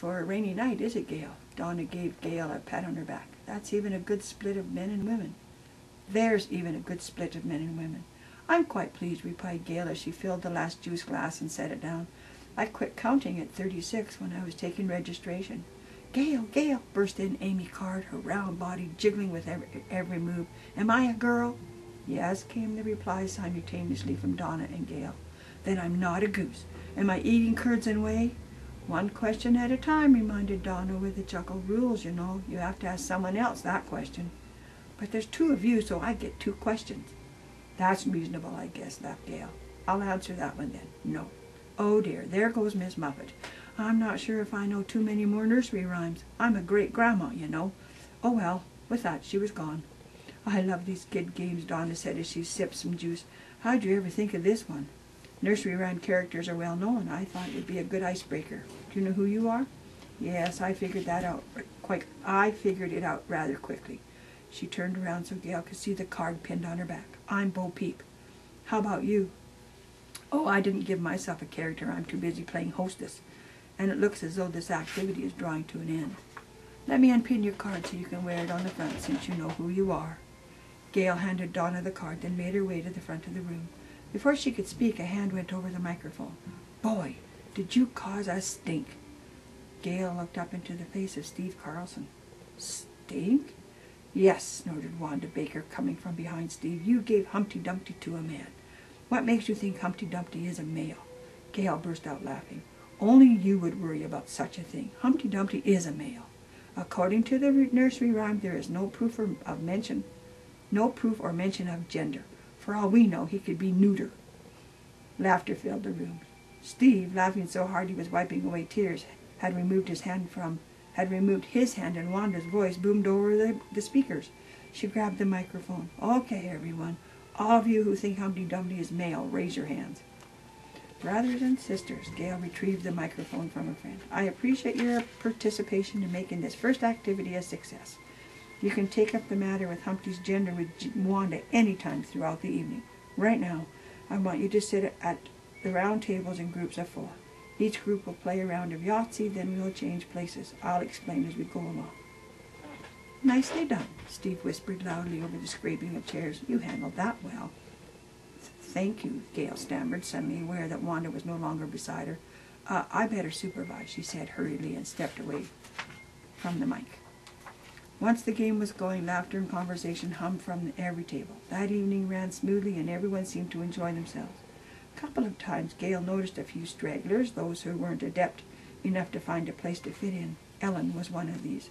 for a rainy night, is it, Gail? Donna gave Gail a pat on her back. That's even a good split of men and women. There's even a good split of men and women. I'm quite pleased, replied Gail as she filled the last juice glass and set it down. I quit counting at 36 when I was taking registration. Gail, Gail, burst in Amy Card, her round body jiggling with every move. Am I a girl? Yes, came the reply simultaneously from Donna and Gail. Then I'm not a goose. Am I eating curds and whey? One question at a time, reminded Donna with a chuckle. Rules, you know. You have to ask someone else that question. But there's two of you, so I get two questions. That's reasonable, I guess, laughed Gail. I'll answer that one then. No. Oh dear, there goes Miss Muffet. I'm not sure if I know too many more nursery rhymes. I'm a great-grandma, you know. Oh well, with that she was gone. I love these kid games, Donna said as she sipped some juice. How'd you ever think of this one? Nursery rhyme characters are well known. I thought it would be a good icebreaker. Do you know who you are? Yes, I figured it out rather quickly. She turned around so Gail could see the card pinned on her back. I'm Bo Peep. How about you? Oh, I didn't give myself a character. I'm too busy playing hostess. And it looks as though this activity is drawing to an end. Let me unpin your card so you can wear it on the front since you know who you are. Gail handed Donna the card, then made her way to the front of the room. Before she could speak, a hand went over the microphone. Boy, did you cause a stink. Gail looked up into the face of Steve Carlson. Stink? Yes, snorted Wanda Baker, coming from behind Steve. You gave Humpty Dumpty to a man. What makes you think Humpty Dumpty is a male? Gail burst out laughing. Only you would worry about such a thing. Humpty Dumpty is a male. According to the nursery rhyme, there is no proof or mention of gender. For all we know, he could be neuter. Laughter filled the room. Steve, laughing so hard he was wiping away tears, had removed his hand, and Wanda's voice boomed over the speakers. She grabbed the microphone. Okay, everyone. All of you who think Humpty Dumpty is male, raise your hands. Brothers and sisters, Gail retrieved the microphone from her friend. I appreciate your participation in making this first activity a success. You can take up the matter with Humpty's gender with Wanda any time throughout the evening. Right now, I want you to sit at the round tables in groups of 4. Each group will play a round of Yahtzee, then we'll change places. I'll explain as we go along. Nicely done, Steve whispered loudly over the scraping of chairs. You handled that well. Thank you, Gail stammered, suddenly aware that Wanda was no longer beside her. I better supervise, she said hurriedly and stepped away from the mic. Once the game was going, laughter and conversation hummed from every table. That evening ran smoothly and everyone seemed to enjoy themselves. A couple of times Gail noticed a few stragglers, those who weren't adept enough to find a place to fit in. Ellen was one of these.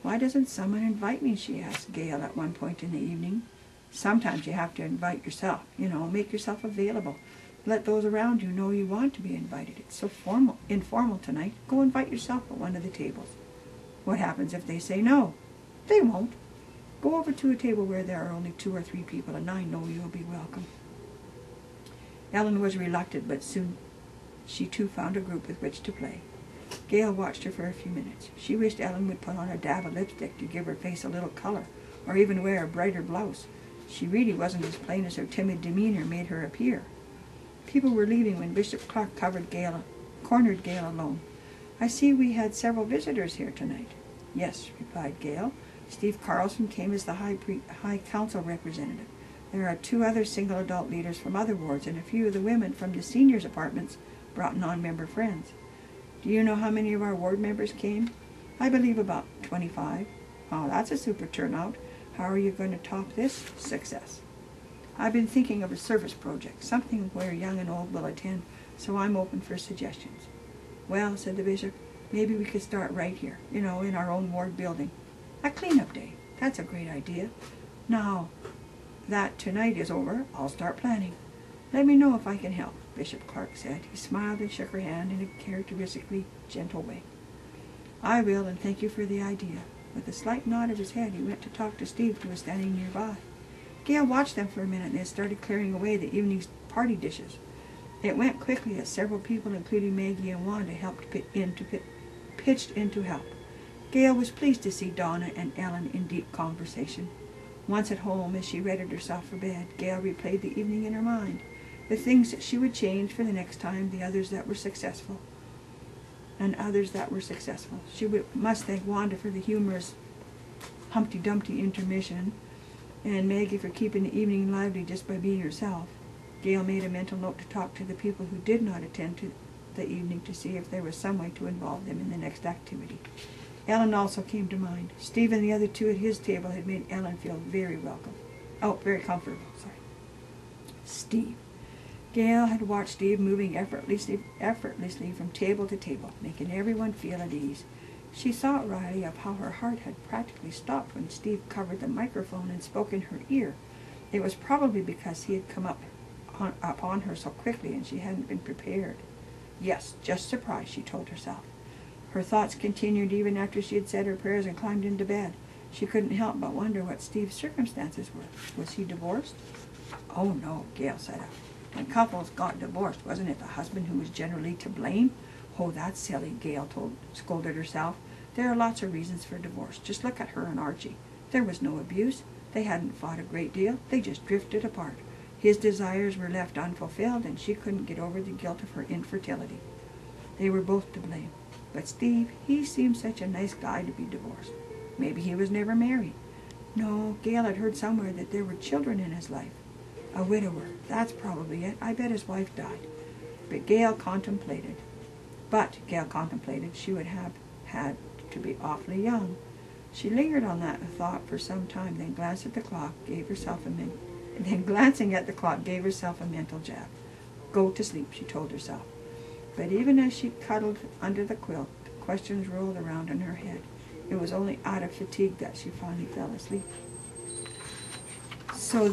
Why doesn't someone invite me, she asked Gail at one point in the evening. Sometimes you have to invite yourself, make yourself available. Let those around you know you want to be invited. It's so informal tonight. Go invite yourself at one of the tables. What happens if they say no? They won't. Go over to a table where there are only 2 or 3 people, and I know you'll be welcome. Ellen was reluctant, but soon she too found a group with which to play. Gail watched her for a few minutes. She wished Ellen would put on a dab of lipstick to give her face a little color, or even wear a brighter blouse. She really wasn't as plain as her timid demeanor made her appear. People were leaving when Bishop Clark cornered Gail alone. I see we had several visitors here tonight. Yes, replied Gail. Steve Carlson came as the High Council representative. There are 2 other single adult leaders from other wards, and a few of the women from the seniors' apartments brought non-member friends. Do you know how many of our ward members came? I believe about 25. Oh, that's a super turnout. How are you going to top this success? I've been thinking of a service project, something where young and old will attend, so I'm open for suggestions. Well, said the bishop, maybe we could start right here, in our own ward building. A clean-up day. That's a great idea. Now that tonight is over, I'll start planning. Let me know if I can help, Bishop Clark said. He smiled and shook her hand in a characteristically gentle way. I will, and thank you for the idea. With a slight nod of his head, he went to talk to Steve, who was standing nearby. Gail watched them for a minute and then started clearing away the evening's party dishes. It went quickly as several people, including Maggie and Wanda, pitched in to help. Gail was pleased to see Donna and Ellen in deep conversation. Once at home, as she readied herself for bed, Gail replayed the evening in her mind, the things that she would change for the next time, the others that were successful. and others that were successful. She must thank Wanda for the humorous Humpty Dumpty intermission, and Maggie for keeping the evening lively just by being herself. Gail made a mental note to talk to the people who did not attend to the evening to see if there was some way to involve them in the next activity. Ellen also came to mind. Steve and the other two at his table had made Ellen feel very welcome. Oh, very comfortable, sorry. Steve. Gail had watched Steve moving effortlessly from table to table, making everyone feel at ease. She thought Riley of how her heart had practically stopped when Steve covered the microphone and spoke in her ear. It was probably because he had come upon her so quickly and she hadn't been prepared. Yes, just surprised, she told herself. Her thoughts continued even after she had said her prayers and climbed into bed. She couldn't help but wonder what Steve's circumstances were. Was he divorced? Oh no, Gail said. When couples got divorced, wasn't it the husband who was generally to blame? Oh, that's silly, Gail scolded herself. There are lots of reasons for divorce. Just look at her and Archie. There was no abuse. They hadn't fought a great deal. They just drifted apart. His desires were left unfulfilled, and she couldn't get over the guilt of her infertility. They were both to blame. But Steve, he seemed such a nice guy to be divorced. Maybe he was never married. No, Gail had heard somewhere that there were children in his life. A widower, that's probably it. I bet his wife died. Gail contemplated she would have had to be awfully young. She lingered on that thought for some time, then glancing at the clock, gave herself a mental jab. Go to sleep, she told herself. But even as she cuddled under the quilt, questions rolled around in her head. It was only out of fatigue that she finally fell asleep. So